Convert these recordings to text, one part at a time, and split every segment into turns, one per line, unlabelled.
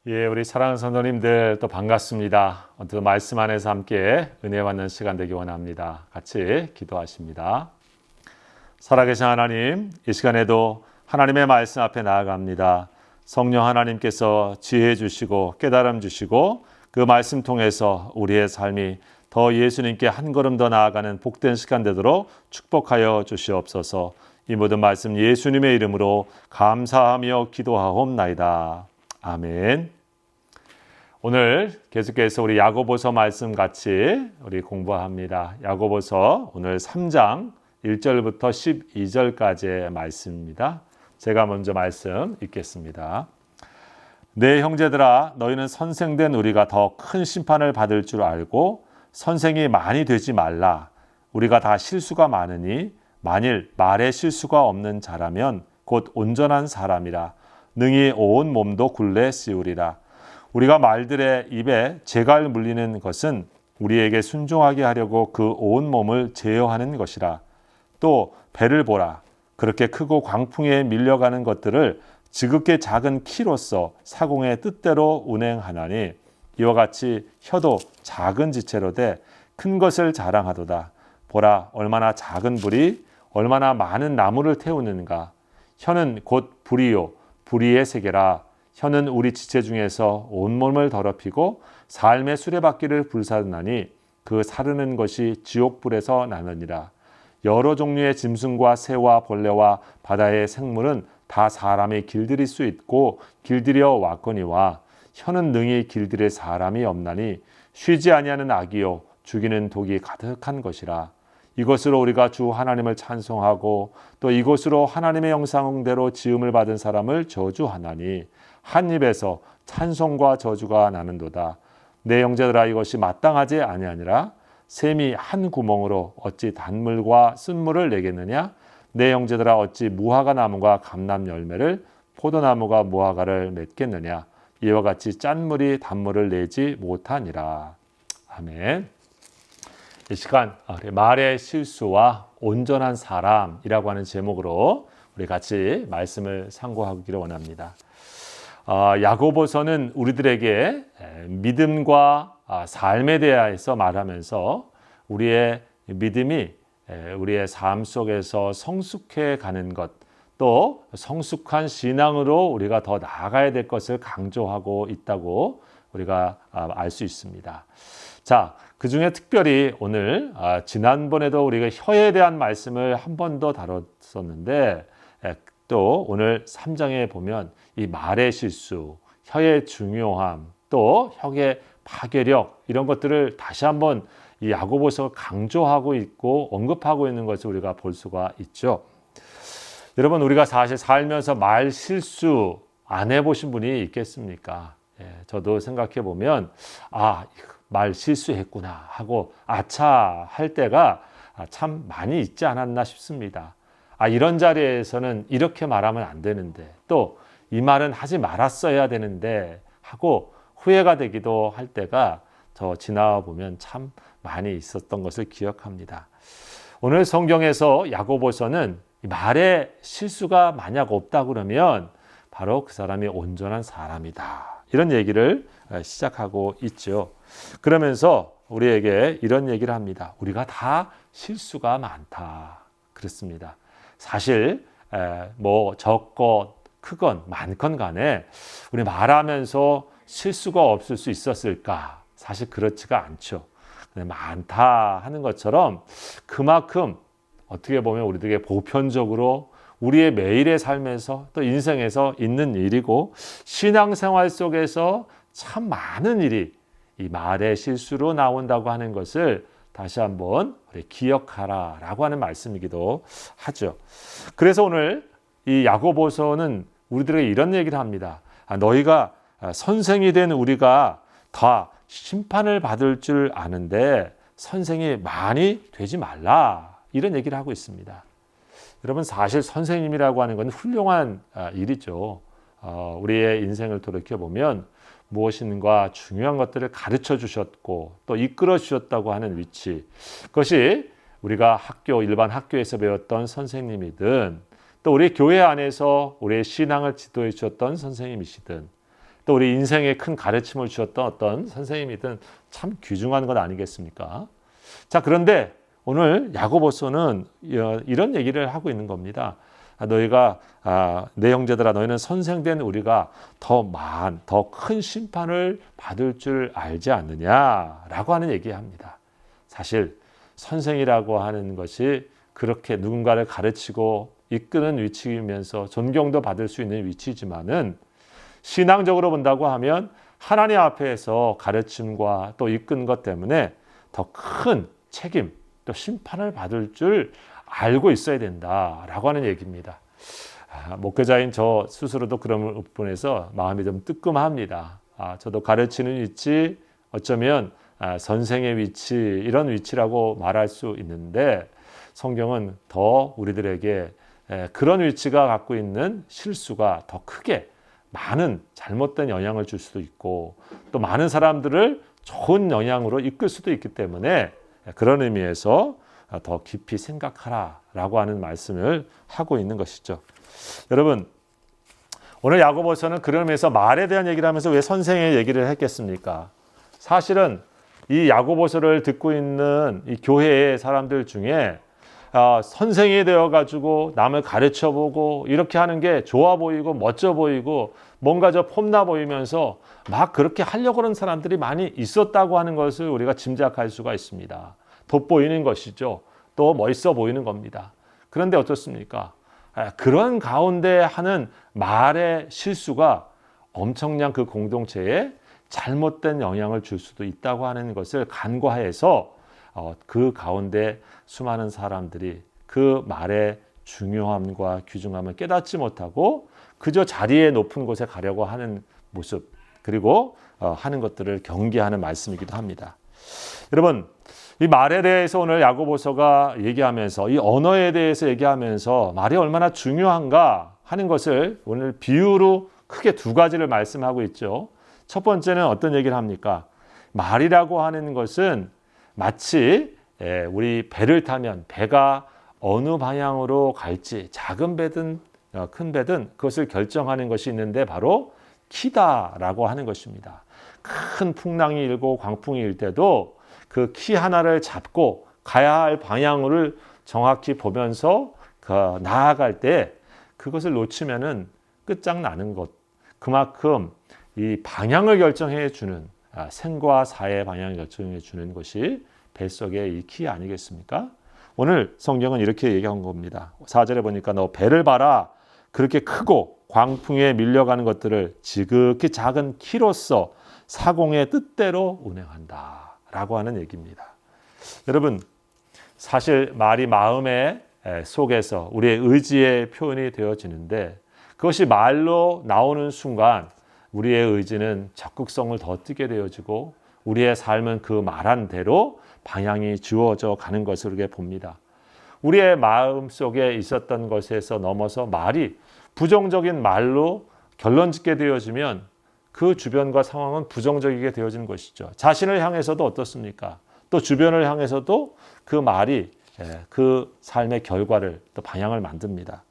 예, 우리 사랑하는 성도님들 또 반갑습니다. 또 말씀 안에서 함께 은혜 받는 시간 되기 원합니다. 같이 기도하십니다. 살아계신 하나님, 이 시간에도 하나님의 말씀 앞에 나아갑니다. 성령 하나님께서 지혜 주시고 깨달음 주시고 그 말씀 통해서 우리의 삶이 더 예수님께 한 걸음 더 나아가는 복된 시간 되도록 축복하여 주시옵소서. 이 모든 말씀 예수님의 이름으로 감사하며 기도하옵나이다. 아멘. 오늘 계속해서 우리 야고보서 말씀 같이 우리 공부합니다. 야고보서 오늘 3장 1절부터 12절까지의 말씀입니다. 제가 먼저 말씀 읽겠습니다. 내 형제들아, 너희는 선생된 우리가 더 큰 심판을 받을 줄 알고 선생이 많이 되지 말라. 우리가 다 실수가 많으니 만일 말에 실수가 없는 자라면 곧 온전한 사람이라. 능히 온 몸도 굴레 씌우리라. 우리가 말들의 입에 재갈 물리는 것은 우리에게 순종하게 하려고 그 온 몸을 제어하는 것이라. 또 배를 보라. 그렇게 크고 광풍에 밀려가는 것들을 지극히 작은 키로서 사공의 뜻대로 운행하나니 이와 같이 혀도 작은 지체로 돼 큰 것을 자랑하도다. 보라, 얼마나 작은 불이 얼마나 많은 나무를 태우는가. 혀는 곧 불이요 불의의 세계라. 혀는 우리 지체 중에서 온몸을 더럽히고 삶의 수레바퀴를 불사르나니 그 사르는 것이 지옥불에서 나느니라. 여러 종류의 짐승과 새와 벌레와 바다의 생물은 다 사람이 길들일 수 있고 길들여 왔거니와 혀는 능히 길들일 사람이 없나니 쉬지 아니하는 악이요 죽이는 독이 가득한 것이라. 이것으로 우리가 주 하나님을 찬송하고 또 이것으로 하나님의 형상대로 지음을 받은 사람을 저주하나니 한 입에서 찬송과 저주가 나는도다. 내 형제들아, 이것이 마땅하지 아니하니라. 샘이 한 구멍으로 어찌 단물과 쓴물을 내겠느냐. 내 형제들아, 어찌 무화과 나무가 감람 열매를 포도나무가 무화과를 맺겠느냐. 이와 같이 짠물이 단물을 내지 못하니라. 아멘. 이 시간 말의 실수와 온전한 사람이라고 하는 제목으로 우리 같이 말씀을 상고하기를 원합니다. 야고보서는 우리들에게 믿음과 삶에 대해서 말하면서 우리의 믿음이 우리의 삶 속에서 성숙해 가는 것, 또 성숙한 신앙으로 우리가 더 나아가야 될 것을 강조하고 있다고 우리가 알 수 있습니다. 자, 그 중에 특별히 오늘 지난번에도 우리가 혀에 대한 말씀을 한 번 더 다뤘었는데 또 오늘 3장에 보면 이 말의 실수, 혀의 중요함, 또 혀의 파괴력 이런 것들을 다시 한번 이 야고보서가 강조하고 있고 언급하고 있는 것을 우리가 볼 수가 있죠. 여러분, 우리가 사실 살면서 말 실수 안 해보신 분이 있겠습니까? 저도 생각해 보면 말 실수했구나 하고 아차 할 때가 참 많이 있지 않았나 싶습니다. 이런 자리에서는 이렇게 말하면 안 되는데, 또 이 말은 하지 말았어야 되는데 하고 후회가 되기도 할 때가 저 지나와 보면 참 많이 있었던 것을 기억합니다. 오늘 성경에서 야고보서는 말에 실수가 만약 없다 그러면 바로 그 사람이 온전한 사람이다. 이런 얘기를 시작하고 있죠. 그러면서 우리에게 이런 얘기를 합니다. 우리가 다 실수가 많다. 그렇습니다. 사실 적건 크건 많건 간에 우리 말하면서 실수가 없을 수 있었을까? 사실 그렇지가 않죠. 많다 하는 것처럼 그만큼 어떻게 보면 우리들에게 보편적으로 우리의 매일의 삶에서 또 인생에서 있는 일이고 신앙생활 속에서 참 많은 일이 이 말의 실수로 나온다고 하는 것을 다시 한번 우리 기억하라 라고 하는 말씀이기도 하죠. 그래서 오늘 이 야고보서는 우리들에게 이런 얘기를 합니다. 너희가 선생이 된 우리가 다 심판을 받을 줄 아는데 선생이 많이 되지 말라. 이런 얘기를 하고 있습니다. 여러분, 사실 선생님이라고 하는 건 훌륭한 일이죠. 우리의 인생을 돌이켜보면 무엇인가 중요한 것들을 가르쳐 주셨고 또 이끌어 주셨다고 하는 위치, 그것이 우리가 일반 학교에서 배웠던 선생님이든 또 우리 교회 안에서 우리의 신앙을 지도해 주셨던 선생님이시든 또 우리 인생에 큰 가르침을 주었던 어떤 선생님이든 참 귀중한 것 아니겠습니까? 자, 그런데 오늘 야고보서는 이런 얘기를 하고 있는 겁니다. 너희가 내 형제들아 너희는 선생된 우리가 더 큰 심판을 받을 줄 알지 않느냐라고 하는 얘기합니다. 사실 선생이라고 하는 것이 그렇게 누군가를 가르치고 이끄는 위치이면서 존경도 받을 수 있는 위치지만은 신앙적으로 본다고 하면 하나님 앞에서 가르침과 또 이끈 것 때문에 더 큰 책임 또 심판을 받을 줄 알고 있어야 된다라고 하는 얘기입니다. 목회자인 저 스스로도 그런 부분에서 마음이 좀 뜨끔합니다. 저도 가르치는 위치, 어쩌면 선생의 위치, 이런 위치라고 말할 수 있는데 성경은 더 우리들에게 그런 위치가 갖고 있는 실수가 더 크게 많은 잘못된 영향을 줄 수도 있고 또 많은 사람들을 좋은 영향으로 이끌 수도 있기 때문에 그런 의미에서 더 깊이 생각하라라고 하는 말씀을 하고 있는 것이죠. 여러분, 오늘 야고보서는 그런 의미에서 말에 대한 얘기를 하면서 왜 선생의 얘기를 했겠습니까? 사실은 이 야고보서를 듣고 있는 이 교회의 사람들 중에 선생이 되어가지고 남을 가르쳐보고 이렇게 하는 게 좋아 보이고 멋져 보이고 뭔가 저 폼나 보이면서 막 그렇게 하려고 하는 사람들이 많이 있었다고 하는 것을 우리가 짐작할 수가 있습니다. 돋보이는 것이죠. 또 멋있어 보이는 겁니다. 그런데 어떻습니까? 그런 가운데 하는 말의 실수가 엄청난 그 공동체에 잘못된 영향을 줄 수도 있다고 하는 것을 간과해서 그 가운데 수많은 사람들이 그 말의 중요함과 귀중함을 깨닫지 못하고 그저 자리에 높은 곳에 가려고 하는 모습 그리고 하는 것들을 경계하는 말씀이기도 합니다. 여러분, 이 말에 대해서 오늘 야고보서가 얘기하면서 이 언어에 대해서 얘기하면서 말이 얼마나 중요한가 하는 것을 오늘 비유로 크게 두 가지를 말씀하고 있죠. 첫 번째는 어떤 얘기를 합니까? 말이라고 하는 것은 마치 우리 배를 타면 배가 어느 방향으로 갈지 작은 배든 큰 배든 그것을 결정하는 것이 있는데 바로 키다라고 하는 것입니다. 큰 풍랑이 일고 광풍이 일 때도 그 키 하나를 잡고 가야 할 방향을 정확히 보면서 나아갈 때 그것을 놓치면은 끝장나는 것. 그만큼 이 방향을 결정해 주는 생과 사의 방향을 결정해 주는 것이 뱃속의 이 키 아니겠습니까? 오늘 성경은 이렇게 얘기한 겁니다. 4절에 보니까 너 배를 봐라. 그렇게 크고 광풍에 밀려가는 것들을 지극히 작은 키로서 사공의 뜻대로 운행한다. 라고 하는 얘기입니다. 여러분, 사실 말이 마음의 속에서 우리의 의지의 표현이 되어지는데 그것이 말로 나오는 순간 우리의 의지는 적극성을 더 띠게 되어지고 우리의 삶은 그 말한 대로 방향이 주어져 가는 것을 우리가 봅니다. 우리의 마음 속에 있었던 것에서 넘어서 말이 부정적인 말로 결론 짓게 되어지면 그 주변과 상황은 부정적이게 되어지는 것이죠. 자신을 향해서도 어떻습니까? 또 주변을 향해서도 그 말이 그 삶의 결과를 또 방향을 만듭니다.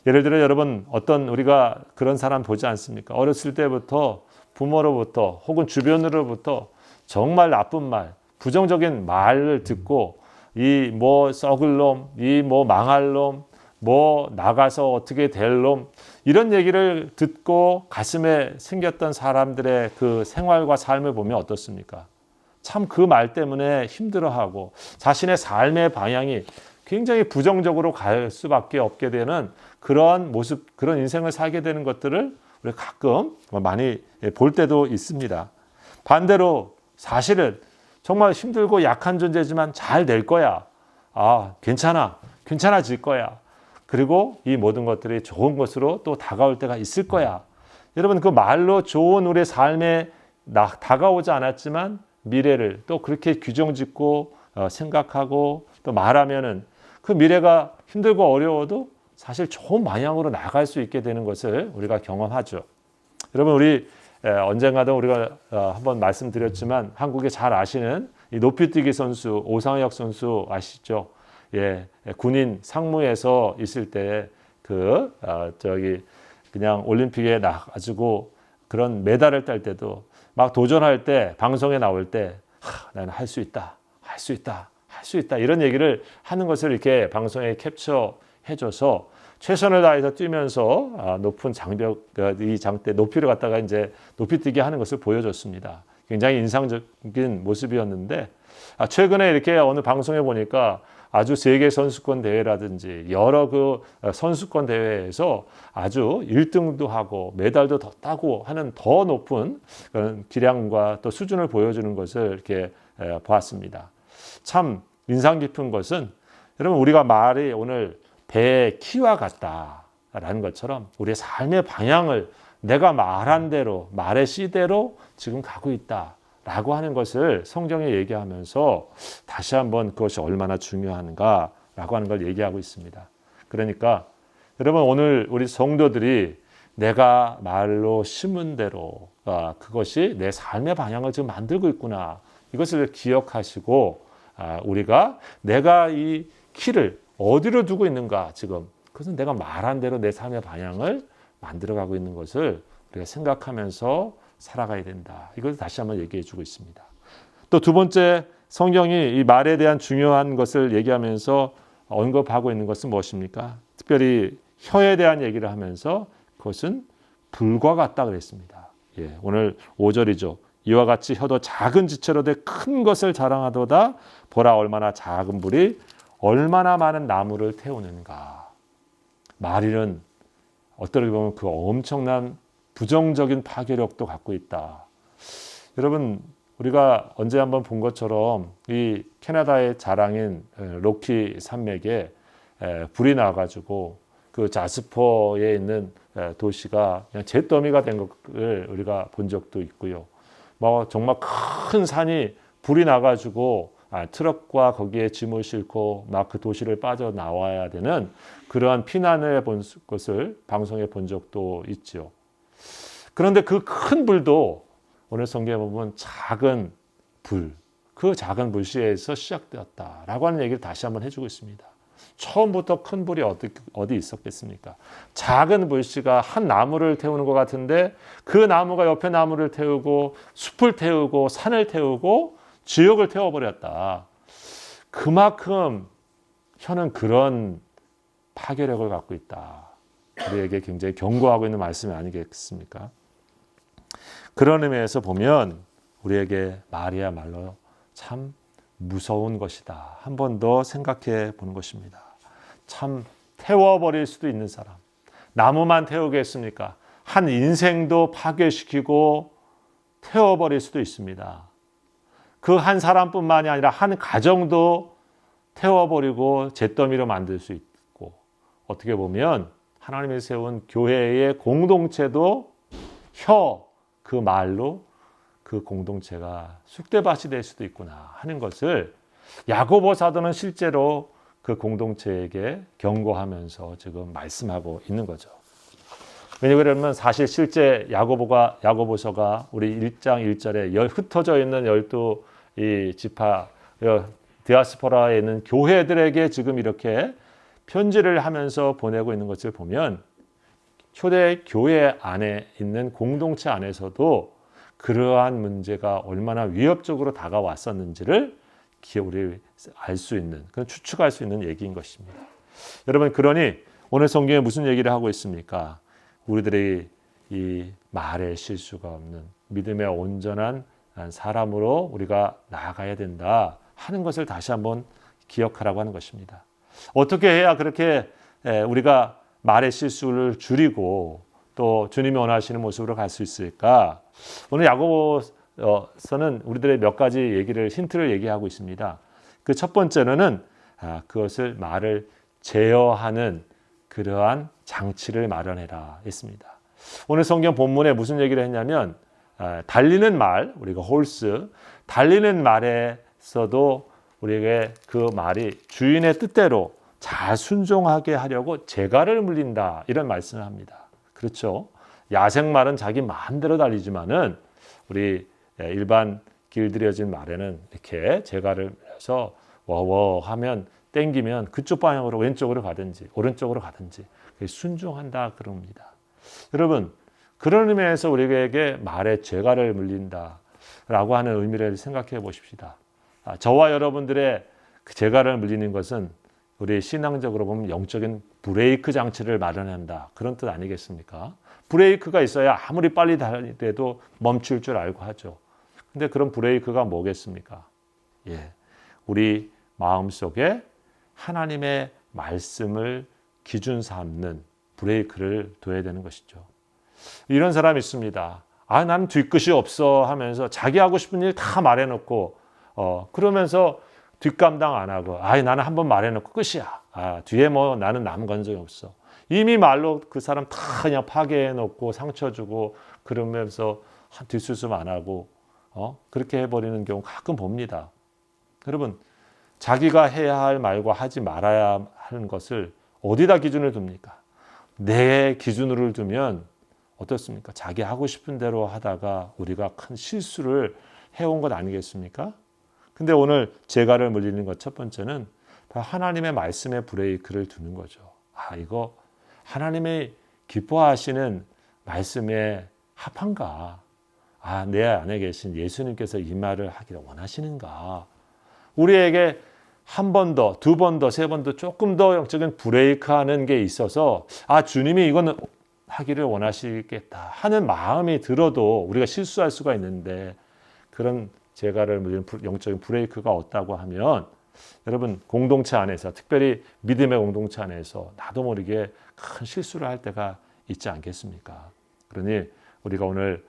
예를 들어 여러분 어떤 우리가 그런 사람 보지 않습니까? 어렸을 때부터 부모로부터 혹은 주변으로부터 정말 나쁜 말, 부정적인 말을 듣고 이 뭐 썩을 놈, 이 뭐 망할 놈, 뭐 나가서 어떻게 될 놈 이런 얘기를 듣고 가슴에 생겼던 사람들의 그 생활과 삶을 보면 어떻습니까? 참 그 말 때문에 힘들어하고 자신의 삶의 방향이 굉장히 부정적으로 갈 수밖에 없게 되는 그런 모습, 그런 인생을 살게 되는 것들을 우리 가끔 많이 볼 때도 있습니다. 반대로 사실은 정말 힘들고 약한 존재지만 잘 될 거야. 괜찮아. 괜찮아질 거야. 그리고 이 모든 것들이 좋은 것으로 또 다가올 때가 있을 거야. 여러분 그 말로 좋은 우리의 삶에 다가오지 않았지만 미래를 또 그렇게 규정짓고 생각하고 또 말하면은 그 미래가 힘들고 어려워도 사실 좋은 방향으로 나갈 수 있게 되는 것을 우리가 경험하죠. 여러분 우리 언젠가도 우리가 한번 말씀드렸지만 한국에 잘 아시는 이 높이뛰기 선수 오상혁 선수 아시죠? 예, 군인 상무에서 있을 때 그냥 올림픽에 나가지고 그런 메달을 딸 때도 막 도전할 때 방송에 나올 때 나는 할 수 있다, 할 수 있다, 할 수 있다 이런 얘기를 하는 것을 이렇게 방송에 캡처해줘서 최선을 다해서 뛰면서 높은 장벽 이 장대 높이를 갖다가 이제 높이뛰기 하는 것을 보여줬습니다. 굉장히 인상적인 모습이었는데 최근에 이렇게 어느 방송에 보니까 아주 세계 선수권 대회라든지 여러 그 선수권 대회에서 아주 1등도 하고 메달도 더 따고 하는 더 높은 그런 기량과 또 수준을 보여주는 것을 이렇게 보았습니다. 참 인상 깊은 것은 여러분 우리가 말이 오늘 배의 키와 같다라는 것처럼 우리의 삶의 방향을 내가 말한 대로 말의 씨대로 지금 가고 있다라고 하는 것을 성경에 얘기하면서 다시 한번 그것이 얼마나 중요한가라고 하는 걸 얘기하고 있습니다. 그러니까 여러분 오늘 우리 성도들이 내가 말로 심은 대로 그것이 내 삶의 방향을 지금 만들고 있구나 이것을 기억하시고 우리가 내가 이 키를 어디로 두고 있는가 지금 그것은 내가 말한 대로 내 삶의 방향을 만들어가고 있는 것을 우리가 생각하면서 살아가야 된다. 이것을 다시 한번 얘기해 주고 있습니다. 또 두 번째 성경이 이 말에 대한 중요한 것을 얘기하면서 언급하고 있는 것은 무엇입니까? 특별히 혀에 대한 얘기를 하면서 그것은 불과 같다 그랬습니다. 오늘 5절이죠. 이와 같이 혀도 작은 지체로 돼 큰 것을 자랑하도다. 보라 얼마나 작은 불이 얼마나 많은 나무를 태우는가. 말이는 어떻게 보면 그 엄청난 부정적인 파괴력도 갖고 있다. 여러분 우리가 언제 한번 본 것처럼 이 캐나다의 자랑인 로키 산맥에 불이 나가지고 그 자스퍼에 있는 도시가 그냥 잿더미가 된 것을 우리가 본 적도 있고요. 뭐 정말 큰 산이 불이 나가지고 트럭과 거기에 짐을 싣고 막 그 도시를 빠져나와야 되는 그러한 피난을 본 것을 방송에 본 적도 있죠. 그런데 그 큰 불도 오늘 성경에 보면 작은 불, 그 작은 불씨에서 시작되었다라고 하는 얘기를 다시 한번 해주고 있습니다. 처음부터 큰 불이 어디 있었겠습니까? 작은 불씨가 한 나무를 태우는 것 같은데 그 나무가 옆에 나무를 태우고 숲을 태우고 산을 태우고 지역을 태워버렸다. 그만큼 혀는 그런 파괴력을 갖고 있다. 우리에게 굉장히 경고하고 있는 말씀이 아니겠습니까? 그런 의미에서 보면 우리에게 말이야말로 참 무서운 것이다. 한 번 더 생각해 보는 것입니다. 참 태워버릴 수도 있는 사람. 나무만 태우겠습니까? 한 인생도 파괴시키고 태워버릴 수도 있습니다. 그 한 사람뿐만이 아니라 한 가정도 태워버리고 잿더미로 만들 수 있고 어떻게 보면 하나님이 세운 교회의 공동체도 그 말로 그 공동체가 쑥대밭이 될 수도 있구나 하는 것을 야고보 사도는 실제로 그 공동체에게 경고하면서 지금 말씀하고 있는 거죠. 왜냐하면 사실 실제 야고보서가 우리 1장 1절에 흩어져 있는 12이 지파 디아스포라에 있는 교회들에게 지금 이렇게 편지를 하면서 보내고 있는 것을 보면 초대 교회 안에 있는 공동체 안에서도 그러한 문제가 얼마나 위협적으로 다가왔었는지를 우리 알 수 있는, 추측할 수 있는 얘기인 것입니다. 여러분, 그러니 오늘 성경에 무슨 얘기를 하고 있습니까? 우리들이 이 말에 실수가 없는 믿음의 온전한 사람으로 우리가 나아가야 된다 하는 것을 다시 한번 기억하라고 하는 것입니다. 어떻게 해야 그렇게 우리가 말의 실수를 줄이고 또 주님이 원하시는 모습으로 갈 수 있을까? 오늘 야고보서는 우리들의 몇 가지 힌트를 얘기하고 있습니다. 그 첫 번째로는 그것을 말을 제어하는 그러한 장치를 마련해라 했습니다. 오늘 성경 본문에 무슨 얘기를 했냐면 달리는 말, 우리가 홀스, 달리는 말에서도 우리에게 그 말이 주인의 뜻대로 잘 순종하게 하려고 재갈을 물린다 이런 말씀을 합니다. 그렇죠? 야생말은 자기 마음대로 달리지만은 우리 일반 길들여진 말에는 이렇게 재갈을 해서 워워 하면 땡기면 그쪽 방향으로 왼쪽으로 가든지 오른쪽으로 가든지 순종한다 그럽니다. 여러분, 그런 의미에서 우리에게 말에 죄가를 물린다라고 하는 의미를 생각해 보십시다. 저와 여러분들의 그 죄가를 물리는 것은 우리 신앙적으로 보면 영적인 브레이크 장치를 마련한다. 그런 뜻 아니겠습니까? 브레이크가 있어야 아무리 빨리 달려도 멈출 줄 알고 하죠. 근데 그런 브레이크가 뭐겠습니까? 우리 마음속에 하나님의 말씀을 기준 삼는 브레이크를 둬야 되는 것이죠. 이런 사람이 있습니다. 나는 뒤끝이 없어 하면서 자기 하고 싶은 일 다 말해놓고 그러면서 뒷감당 안 하고 나는 한번 말해놓고 끝이야. 뒤에 뭐 나는 남은 감정이 없어. 이미 말로 그 사람 다 그냥 파괴해놓고 상처 주고 그러면서 뒷수습 안 하고 그렇게 해버리는 경우 가끔 봅니다. 여러분, 자기가 해야 할 말과 하지 말아야 하는 것을 어디다 기준을 둡니까? 내 기준으로 두면 어떻습니까? 자기 하고 싶은 대로 하다가 우리가 큰 실수를 해온 것 아니겠습니까? 근데 오늘 죄가를 물리는 것 첫 번째는 하나님의 말씀에 브레이크를 두는 거죠. 이거 하나님이 기뻐하시는 말씀에 합한가? 내 안에 계신 예수님께서 이 말을 하기를 원하시는가? 우리에게 한 번 더, 두 번 더, 세 번 더 조금 더 영적인 브레이크 하는 게 있어서 주님이 이거는 하기를 원하시겠다 하는 마음이 들어도 우리가 실수할 수가 있는데 그런 죄가를 물리는 영적인 브레이크가 없다고 하면 여러분 공동체 안에서 특별히 믿음의 공동체 안에서 나도 모르게 큰 실수를 할 때가 있지 않겠습니까? 그러니 우리가 오늘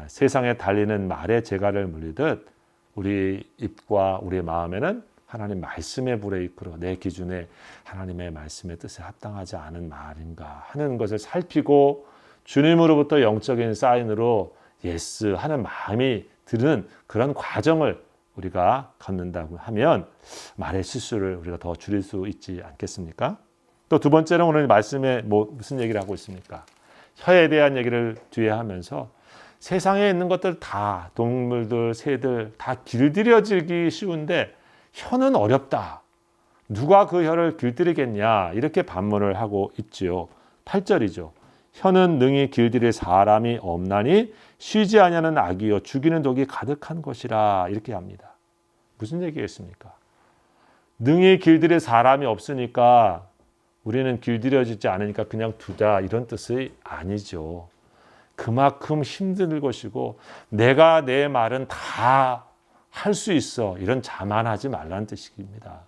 세상에 달리는 말의 죄가를 물리듯 우리 입과 우리의 마음에는 하나님 말씀의 브레이크로 내 기준에 하나님의 말씀의 뜻에 합당하지 않은 말인가 하는 것을 살피고 주님으로부터 영적인 사인으로 예스 하는 마음이 드는 그런 과정을 우리가 갖는다고 하면 말의 실수를 우리가 더 줄일 수 있지 않겠습니까? 또 두 번째는 오늘 말씀에 무슨 얘기를 하고 있습니까? 혀에 대한 얘기를 뒤에 하면서 세상에 있는 것들 다 동물들, 새들 다 길들여지기 쉬운데 혀는 어렵다. 누가 그 혀를 길들이겠냐? 이렇게 반문을 하고 있지요. 8절이죠. 혀는 능히 길들일 사람이 없나니 쉬지 아니하는 악이요 죽이는 독이 가득한 것이라 이렇게 합니다. 무슨 얘기겠습니까? 능히 길들일 사람이 없으니까 우리는 길들여지지 않으니까 그냥 두자 이런 뜻이 아니죠. 그만큼 힘들 것이고 내가 내 말은 다 할 수 있어 이런 자만하지 말라는 뜻입니다.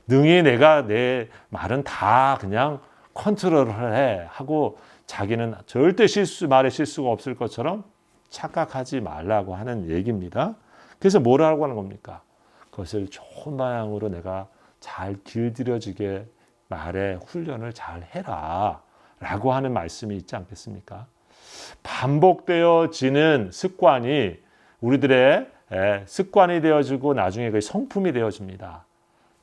능히 내가 내 말은 다 그냥 컨트롤을 해 하고 자기는 절대 말에 실수가 없을 것처럼 착각하지 말라고 하는 얘기입니다. 그래서 뭐라고 하는 겁니까? 그것을 좋은 방향으로 내가 잘 길들여지게 말에 훈련을 잘 해라 라고 하는 말씀이 있지 않겠습니까? 반복되어지는 습관이 우리들의 습관이 되어지고 나중에 그 성품이 되어집니다.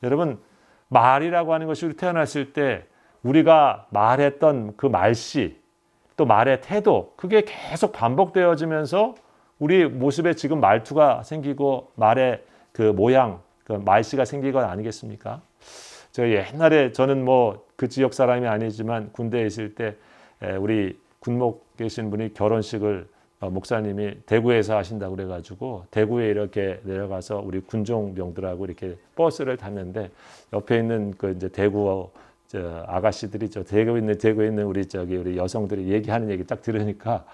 여러분 말이라고 하는 것이 우리 태어났을 때 우리가 말했던 그 말씨 또 말의 태도 그게 계속 반복되어지면서 우리 모습에 지금 말투가 생기고 말의 그 모양 그 말씨가 생긴 건 아니겠습니까? 저 옛날에 저는 그 지역 사람이 아니지만 군대에 있을 때 우리 군목 계신 분이 결혼식을 목사님이 대구에서 하신다고 그래가지고 대구에 이렇게 내려가서 우리 군종병들하고 이렇게 버스를 탔는데 옆에 있는 그 이제 대구 아가씨들이 대구에 있는 우리 여성들이 얘기하는 얘기 딱 들으니까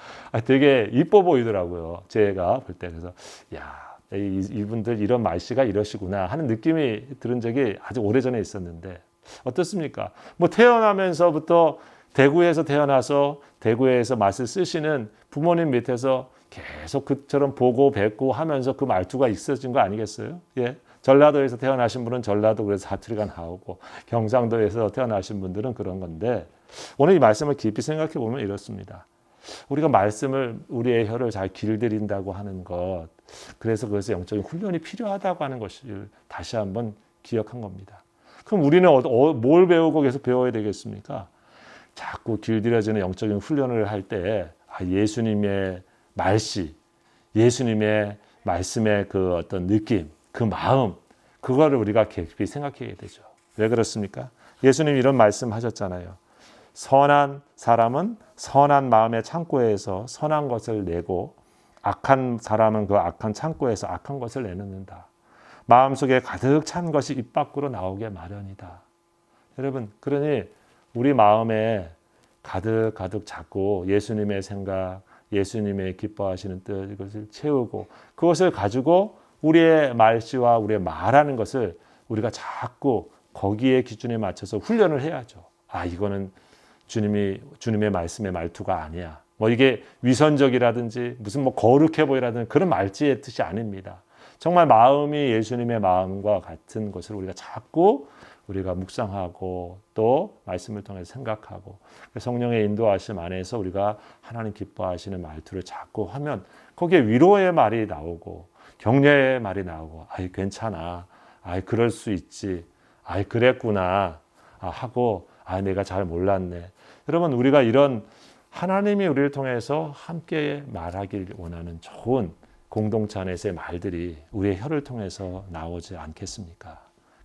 되게 이뻐 보이더라고요. 제가 볼 때 그래서 이분들 이런 말씨가 이러시구나 하는 느낌이 들은 적이 아주 오래전에 있었는데 어떻습니까? 태어나면서부터 대구에서 태어나서 대구에서 맛을 쓰시는 부모님 밑에서 계속 그처럼 보고 뵙고 하면서 그 말투가 있어진 거 아니겠어요? 전라도에서 태어나신 분은 전라도 그래서 사투리가 나오고 경상도에서 태어나신 분들은 그런 건데 오늘 이 말씀을 깊이 생각해 보면 이렇습니다. 우리가 말씀을 우리의 혀를 잘 길들인다고 하는 것 그래서 그것에 영적인 훈련이 필요하다고 하는 것을 다시 한번 기억한 겁니다. 그럼 우리는 뭘 배우고 계속 배워야 되겠습니까? 자꾸 길들여지는 영적인 훈련을 할 때 예수님의 말씨, 예수님의 말씀의 그 어떤 느낌, 그 마음, 그거를 우리가 깊이 생각해야 되죠. 왜 그렇습니까? 예수님이 이런 말씀 하셨잖아요. 선한 사람은 선한 마음의 창고에서 선한 것을 내고 악한 사람은 그 악한 창고에서 악한 것을 내놓는다. 마음속에 가득 찬 것이 입 밖으로 나오게 마련이다. 여러분, 그러니 우리 마음에 가득 자꾸 예수님의 생각, 예수님의 기뻐하시는 뜻 이것을 채우고 그것을 가지고 우리의 말씨와 우리의 말하는 것을 우리가 자꾸 거기에 기준에 맞춰서 훈련을 해야죠. 아, 이거는 주님의 말씀의 말투가 아니야. 뭐 이게 위선적이라든지 무슨 뭐 거룩해 보이라든지 그런 말지의 뜻이 아닙니다. 정말 마음이 예수님의 마음과 같은 것을 우리가 자꾸 우리가 묵상하고 또 말씀을 통해 생각하고 성령의 인도하심 안에서 우리가 하나님 기뻐하시는 말투를 자꾸 하면 거기에 위로의 말이 나오고 격려의 말이 나오고 아이 괜찮아. 아이 그럴 수 있지. 아이 그랬구나. 하고 내가 잘 몰랐네. 여러분 우리가 이런 하나님이 우리를 통해서 함께 말하길 원하는 좋은 공동체 안에서의 말들이 우리의 혀를 통해서 나오지 않겠습니까?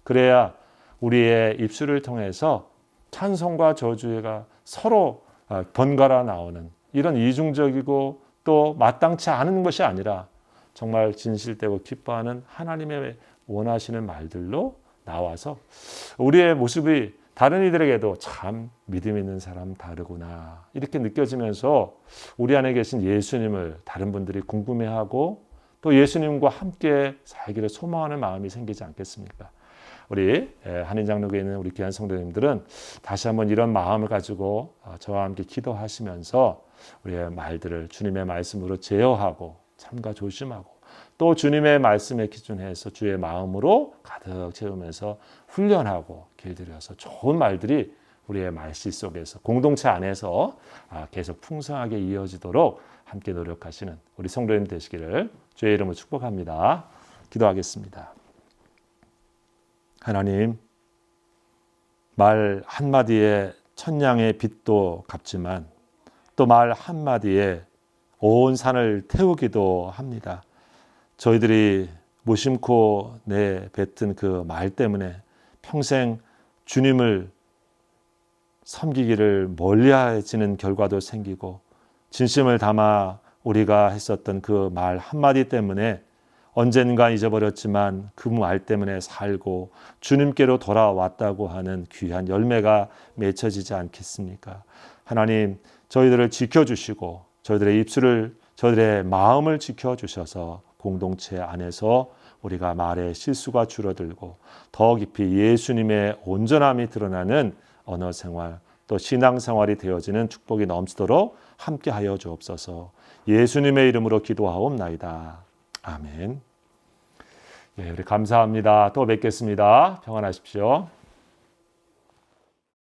그래야 우리의 입술을 통해서 찬송과 저주가 서로 번갈아 나오는 이런 이중적이고 또 마땅치 않은 것이 아니라 정말 진실되고 기뻐하는 하나님의 원하시는 말들로 나와서 우리의 모습이 다른 이들에게도 참 믿음 있는 사람 다르구나 이렇게 느껴지면서 우리 안에 계신 예수님을 다른 분들이 궁금해하고 또 예수님과 함께 살기를 소망하는 마음이 생기지 않겠습니까? 우리 한인장로교에 있는 우리 귀한 성도님들은 다시 한번 이런 마음을 가지고 저와 함께 기도하시면서 우리의 말들을 주님의 말씀으로 제어하고 참가 조심하고 또 주님의 말씀에 기준해서 주의 마음으로 가득 채우면서 훈련하고 길들여서 좋은 말들이 우리의 말씨 속에서 공동체 안에서 계속 풍성하게 이어지도록 함께 노력하시는 우리 성도님 되시기를 주의 이름으로 축복합니다. 기도하겠습니다. 하나님, 말 한마디에 천냥의 빛도 갚지만 또 말 한마디에 온 산을 태우기도 합니다. 저희들이 무심코 내뱉은 그 말 때문에 평생 주님을 섬기기를 멀리하지는 결과도 생기고 진심을 담아 우리가 했었던 그 말 한마디 때문에 언젠가 잊어버렸지만 그 말 때문에 살고 주님께로 돌아왔다고 하는 귀한 열매가 맺혀지지 않겠습니까? 하나님, 저희들을 지켜주시고 저희들의 입술을, 저희들의 마음을 지켜주셔서 공동체 안에서 우리가 말의 실수가 줄어들고 더 깊이 예수님의 온전함이 드러나는 언어 생활, 또 신앙 생활이 되어지는 축복이 넘치도록 함께하여 주옵소서. 예수님의 이름으로 기도하옵나이다. 아멘. 우리 감사합니다. 또 뵙겠습니다. 평안하십시오.